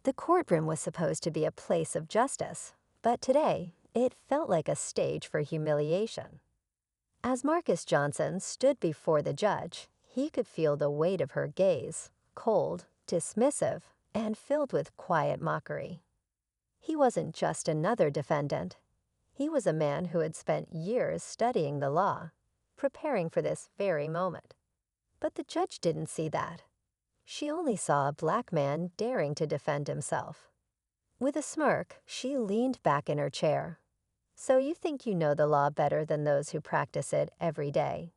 The courtroom was supposed to be a place of justice, but today it felt like a stage for humiliation. As Marcus Johnson stood before the judge, he could feel the weight of her gaze, cold, dismissive, and filled with quiet mockery. He wasn't just another defendant. He was a man who had spent years studying the law, preparing for this very moment. But the judge didn't see that. She only saw a black man daring to defend himself. With a smirk, she leaned back in her chair. "So you think you know the law better than those who practice it every day?"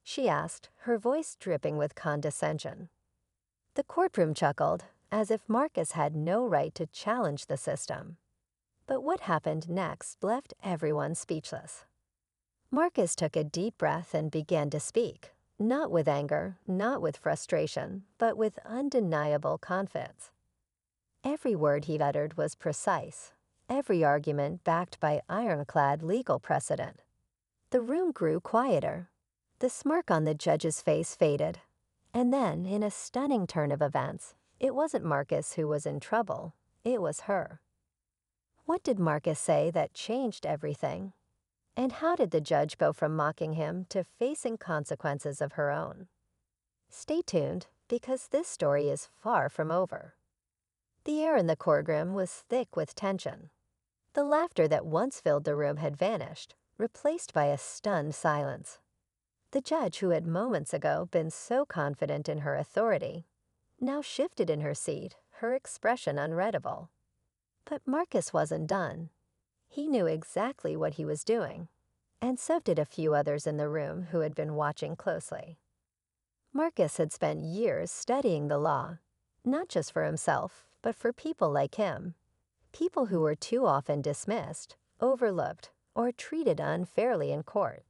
she asked, her voice dripping with condescension. The courtroom chuckled, as if Marcus had no right to challenge the system. But what happened next left everyone speechless. Marcus took a deep breath and began to speak, not with anger, not with frustration, but with undeniable confidence. Every word he uttered was precise, every argument backed by ironclad legal precedent. The room grew quieter. The smirk on the judge's face faded. And then, in a stunning turn of events, it wasn't Marcus who was in trouble, it was her. What did Marcus say that changed everything? And how did the judge go from mocking him to facing consequences of her own? Stay tuned, because this story is far from over. The air in the courtroom was thick with tension. The laughter that once filled the room had vanished, replaced by a stunned silence. The judge, who had moments ago been so confident in her authority, now shifted in her seat, her expression unreadable. But Marcus wasn't done. He knew exactly what he was doing, and so did a few others in the room who had been watching closely. Marcus had spent years studying the law, not just for himself, but for people like him, people who were too often dismissed, overlooked, or treated unfairly in court.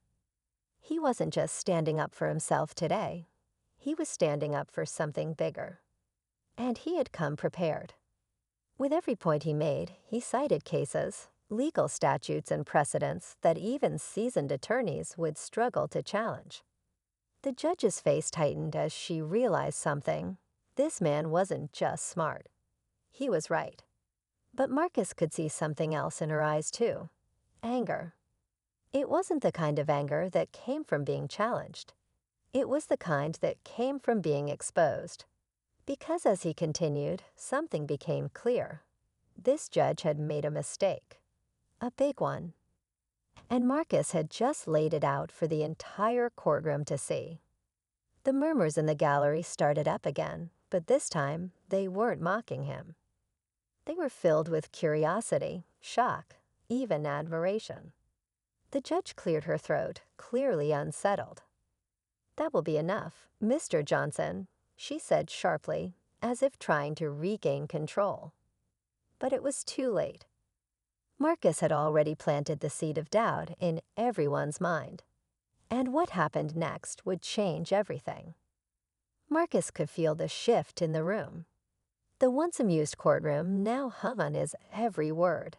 He wasn't just standing up for himself today. He was standing up for something bigger. And he had come prepared. With every point he made, he cited cases, legal statutes and precedents that even seasoned attorneys would struggle to challenge. The judge's face tightened as she realized something. This man wasn't just smart. He was right. But Marcus could see something else in her eyes too. Anger. It wasn't the kind of anger that came from being challenged. It was the kind that came from being exposed. Because as he continued, something became clear. This judge had made a mistake. A big one. And Marcus had just laid it out for the entire courtroom to see. The murmurs in the gallery started up again, but this time they weren't mocking him. They were filled with curiosity, shock, even admiration. The judge cleared her throat, clearly unsettled. "That will be enough, Mr. Johnson," she said sharply, as if trying to regain control. But it was too late. Marcus had already planted the seed of doubt in everyone's mind. And what happened next would change everything. Marcus could feel the shift in the room. The once amused courtroom now hung on his every word.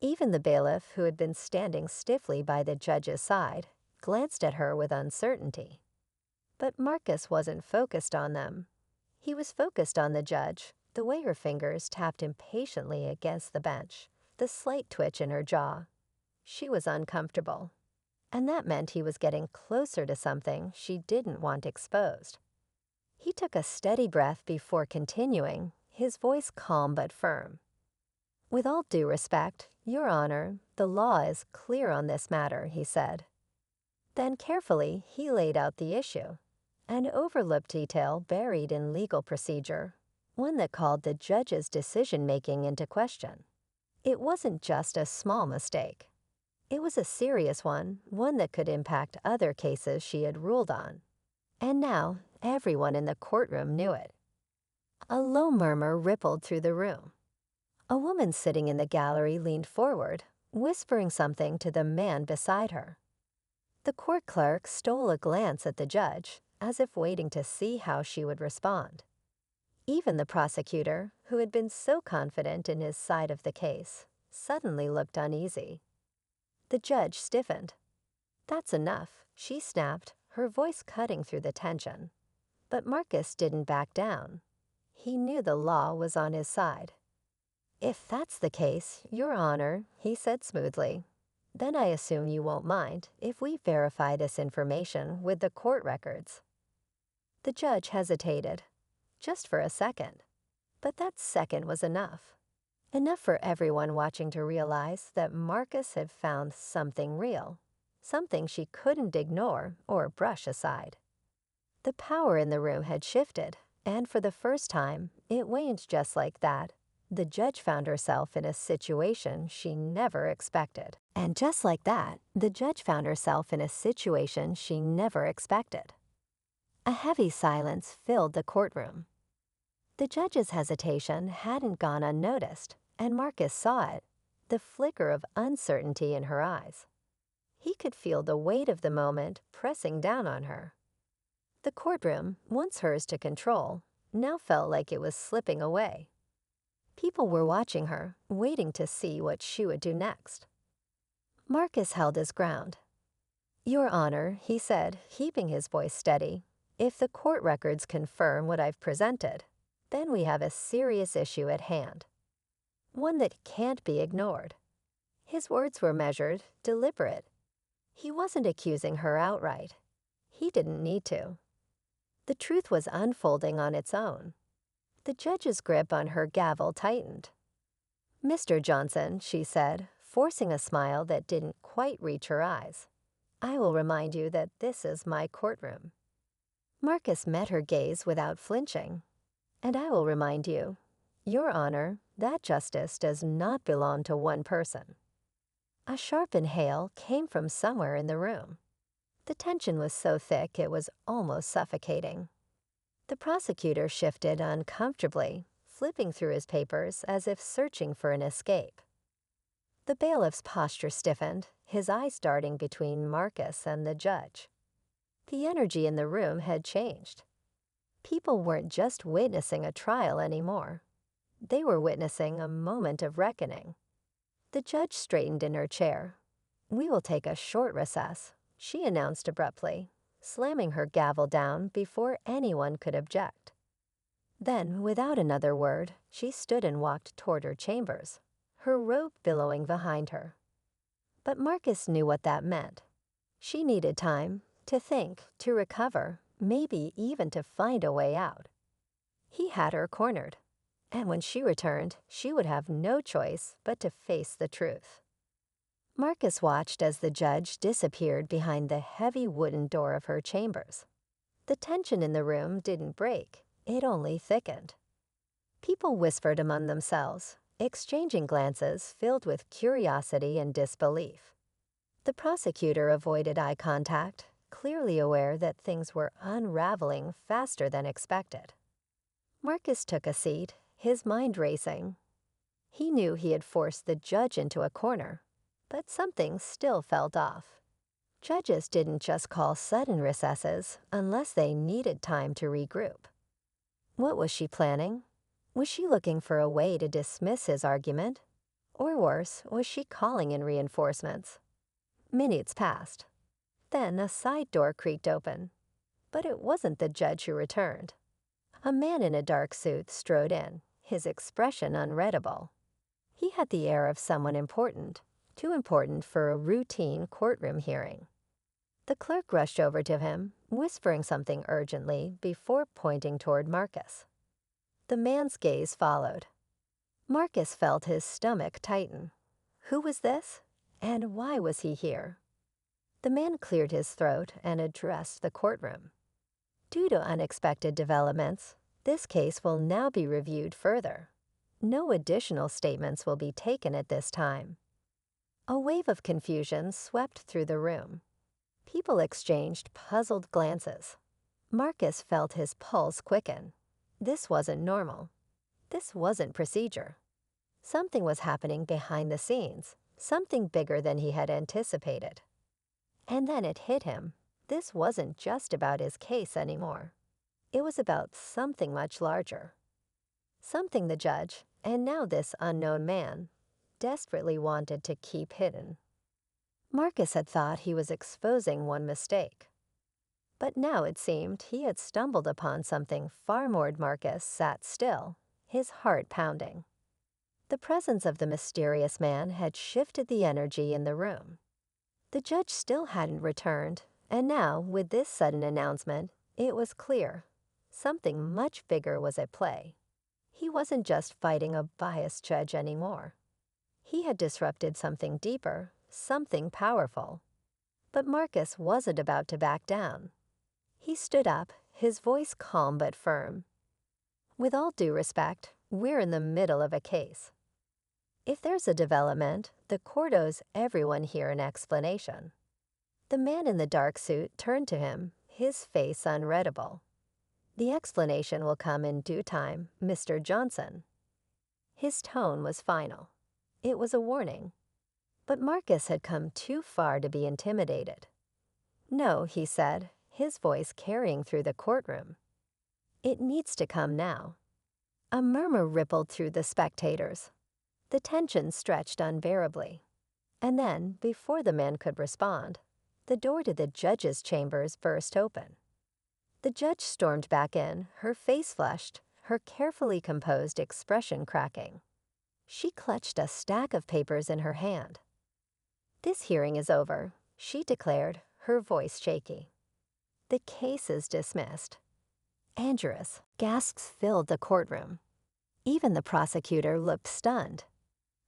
Even the bailiff, who had been standing stiffly by the judge's side, glanced at her with uncertainty. But Marcus wasn't focused on them. He was focused on the judge, the way her fingers tapped impatiently against the bench, the slight twitch in her jaw. She was uncomfortable. And that meant he was getting closer to something she didn't want exposed. He took a steady breath before continuing, his voice calm but firm. "With all due respect, Your Honor, the law is clear on this matter," he said. Then carefully he laid out the issue, an overlooked detail buried in legal procedure, one that called the judge's decision-making into question. It wasn't just a small mistake. It was a serious one that could impact other cases she had ruled on. And now everyone in the courtroom knew it. A low murmur rippled through the room. A woman sitting in the gallery leaned forward, whispering something to the man beside her. The court clerk stole a glance at the judge, as if waiting to see how she would respond. Even the prosecutor, who had been so confident in his side of the case, suddenly looked uneasy. The judge stiffened. "That's enough," she snapped, her voice cutting through the tension. But Marcus didn't back down. He knew the law was on his side. "If that's the case, Your Honor," he said smoothly, "then I assume you won't mind if we verify this information with the court records." The judge hesitated, just for a second, but that second was enough. Enough for everyone watching to realize that Marcus had found something real, something she couldn't ignore or brush aside. The power in the room had shifted, and for the first time, it waned just like that. The judge found herself in a situation she never expected. And just like that, the judge found herself in a situation she never expected. A heavy silence filled the courtroom. The judge's hesitation hadn't gone unnoticed, and Marcus saw it, the flicker of uncertainty in her eyes. He could feel the weight of the moment pressing down on her. The courtroom, once hers to control, now felt like it was slipping away. People were watching her, waiting to see what she would do next. Marcus held his ground. "Your Honor," he said, keeping his voice steady, "if the court records confirm what I've presented, then we have a serious issue at hand. One that can't be ignored." His words were measured, deliberate. He wasn't accusing her outright. He didn't need to. The truth was unfolding on its own. The judge's grip on her gavel tightened. "Mr. Johnson," she said, forcing a smile that didn't quite reach her eyes, "I will remind you that this is my courtroom." Marcus met her gaze without flinching. "And I will remind you, Your Honor, that justice does not belong to one person." A sharp inhale came from somewhere in the room. The tension was so thick it was almost suffocating. The prosecutor shifted uncomfortably, flipping through his papers as if searching for an escape. The bailiff's posture stiffened, his eyes darting between Marcus and the judge. The energy in the room had changed. People weren't just witnessing a trial anymore. They were witnessing a moment of reckoning. The judge straightened in her chair. "We will take a short recess," she announced abruptly, slamming her gavel down before anyone could object. Then, without another word, she stood and walked toward her chambers, her robe billowing behind her. But Marcus knew what that meant. She needed time to think, to recover, maybe even to find a way out. He had her cornered, and when she returned, she would have no choice but to face the truth. Marcus watched as the judge disappeared behind the heavy wooden door of her chambers. The tension in the room didn't break, it only thickened. People whispered among themselves, exchanging glances filled with curiosity and disbelief. The prosecutor avoided eye contact, clearly aware that things were unraveling faster than expected. Marcus took a seat, his mind racing. He knew he had forced the judge into a corner, but something still felt off. Judges didn't just call sudden recesses unless they needed time to regroup. What was she planning? Was she looking for a way to dismiss his argument? Or worse, was she calling in reinforcements? Minutes passed. Then a side door creaked open. But it wasn't the judge who returned. A man in a dark suit strode in, his expression unreadable. He had the air of someone important, too important for a routine courtroom hearing. The clerk rushed over to him, whispering something urgently before pointing toward Marcus. The man's gaze followed. Marcus felt his stomach tighten. Who was this? And why was he here? The man cleared his throat and addressed the courtroom. "Due to unexpected developments, this case will now be reviewed further. No additional statements will be taken at this time." A wave of confusion swept through the room. People exchanged puzzled glances. Marcus felt his pulse quicken. This wasn't normal. This wasn't procedure. Something was happening behind the scenes, something bigger than he had anticipated. And then it hit him. This wasn't just about his case anymore. It was about something much larger. Something the judge, and now this unknown man, desperately wanted to keep hidden. Marcus had thought he was exposing one mistake. But now it seemed he had stumbled upon something far more. Marcus sat still, his heart pounding. The presence of the mysterious man had shifted the energy in the room. The judge still hadn't returned, and now, with this sudden announcement, it was clear. Something much bigger was at play. He wasn't just fighting a biased judge anymore. He had disrupted something deeper, something powerful. But Marcus wasn't about to back down. He stood up, his voice calm but firm. With all due respect, we're in the middle of a case. If there's a development, the court owes everyone here an explanation. The man in the dark suit turned to him, his face unreadable. The explanation will come in due time, Mr. Johnson. His tone was final. It was a warning. But Marcus had come too far to be intimidated. No, he said, his voice carrying through the courtroom. It needs to come now. A murmur rippled through the spectators. The tension stretched unbearably. And then, before the man could respond, the door to the judge's chambers burst open. The judge stormed back in, her face flushed, her carefully composed expression cracking. She clutched a stack of papers in her hand. "This hearing is over," she declared, her voice shaky. "The case is dismissed." Angerous gasps filled the courtroom. Even the prosecutor looked stunned.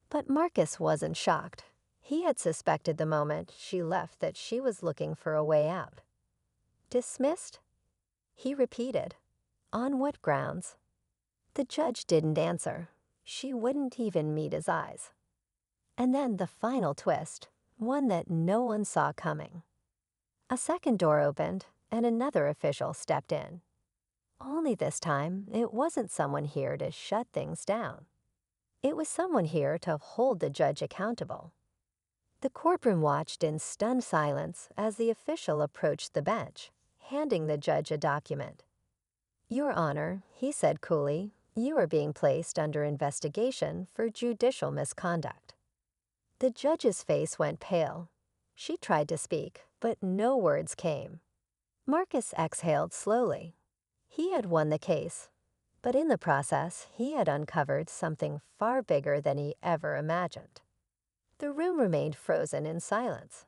But Marcus wasn't shocked. He had suspected the moment she left that she was looking for a way out. "Dismissed?" he repeated. "On what grounds?" The judge didn't answer. She wouldn't even meet his eyes. And then the final twist, one that no one saw coming. A second door opened, and another official stepped in. Only this time, it wasn't someone here to shut things down. It was someone here to hold the judge accountable. The courtroom watched in stunned silence as the official approached the bench, handing the judge a document. "Your Honor," he said coolly, "you are being placed under investigation for judicial misconduct." The judge's face went pale. She tried to speak, but no words came. Marcus exhaled slowly. He had won the case, but in the process, he had uncovered something far bigger than he ever imagined. The room remained frozen in silence.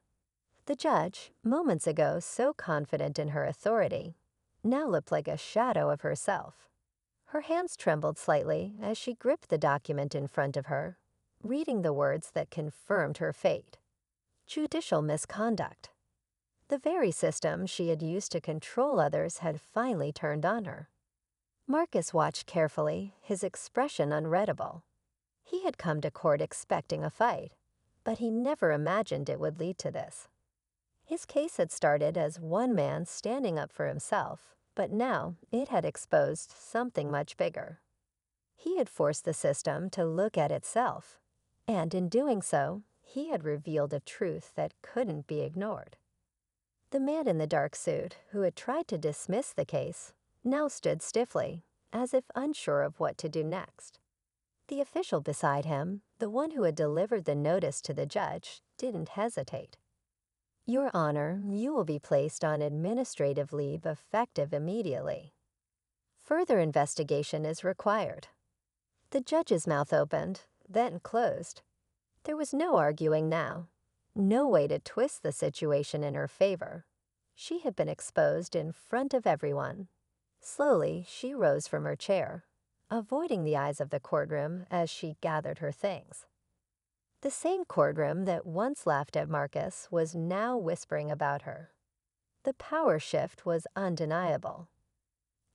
The judge, moments ago so confident in her authority, now looked like a shadow of herself. Her hands trembled slightly as she gripped the document in front of her, reading the words that confirmed her fate. Judicial misconduct. The very system she had used to control others had finally turned on her. Marcus watched carefully, his expression unreadable. He had come to court expecting a fight, but he never imagined it would lead to this. His case had started as one man standing up for himself, but now it had exposed something much bigger. He had forced the system to look at itself, and in doing so, he had revealed a truth that couldn't be ignored. The man in the dark suit, who had tried to dismiss the case, now stood stiffly, as if unsure of what to do next. The official beside him, the one who had delivered the notice to the judge, didn't hesitate. "Your Honor, you will be placed on administrative leave effective immediately. Further investigation is required." The judge's mouth opened, then closed. There was no arguing now, no way to twist the situation in her favor. She had been exposed in front of everyone. Slowly, she rose from her chair, avoiding the eyes of the courtroom as she gathered her things. The same courtroom that once laughed at Marcus was now whispering about her. The power shift was undeniable.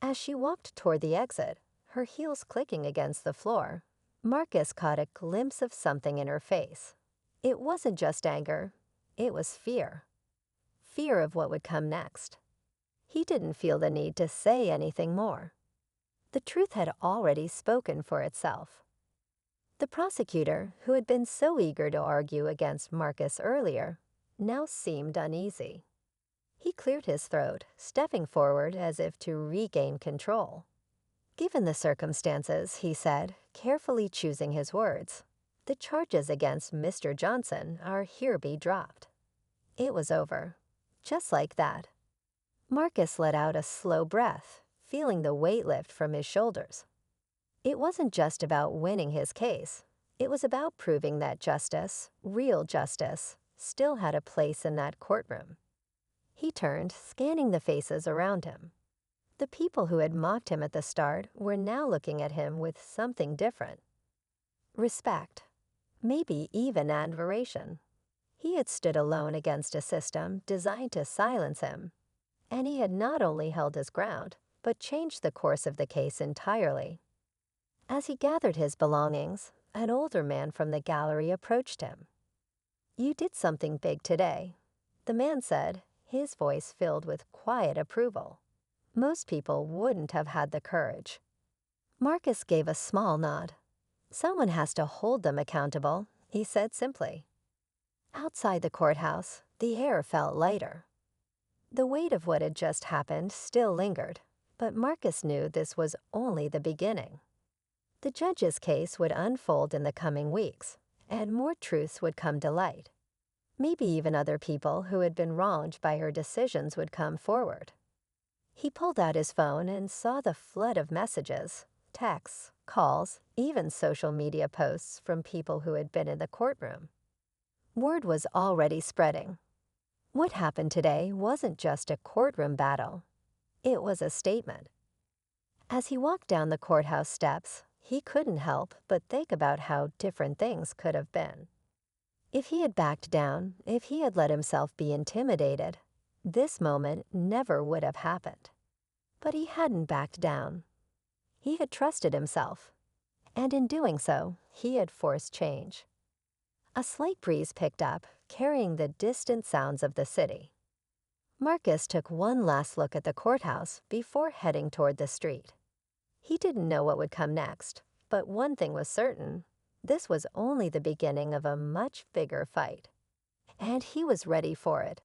As she walked toward the exit, her heels clicking against the floor, Marcus caught a glimpse of something in her face. It wasn't just anger, it was fear. Fear of what would come next. He didn't feel the need to say anything more. The truth had already spoken for itself. The prosecutor, who had been so eager to argue against Marcus earlier, now seemed uneasy. He cleared his throat, stepping forward as if to regain control. "Given the circumstances," he said, carefully choosing his words, "the charges against Mr. Johnson are hereby dropped." It was over. Just like that. Marcus let out a slow breath, feeling the weight lift from his shoulders. It wasn't just about winning his case. It was about proving that justice, real justice, still had a place in that courtroom. He turned, scanning the faces around him. The people who had mocked him at the start were now looking at him with something different. Respect, maybe even admiration. He had stood alone against a system designed to silence him, and he had not only held his ground, but changed the course of the case entirely. As he gathered his belongings, an older man from the gallery approached him. "You did something big today," the man said, his voice filled with quiet approval. Most people wouldn't have had the courage. Marcus gave a small nod. "Someone has to hold them accountable," he said simply. Outside the courthouse, the air felt lighter. The weight of what had just happened still lingered, but Marcus knew this was only the beginning. The judge's case would unfold in the coming weeks, and more truths would come to light. Maybe even other people who had been wronged by her decisions would come forward. He pulled out his phone and saw the flood of messages, texts, calls, even social media posts from people who had been in the courtroom. Word was already spreading. What happened today wasn't just a courtroom battle. It was a statement. As he walked down the courthouse steps, he couldn't help but think about how different things could have been. If he had backed down, if he had let himself be intimidated, this moment never would have happened. But he hadn't backed down. He had trusted himself, and in doing so, he had forced change. A slight breeze picked up, carrying the distant sounds of the city. Marcus took one last look at the courthouse before heading toward the street. He didn't know what would come next, but one thing was certain: this was only the beginning of a much bigger fight. And he was ready for it.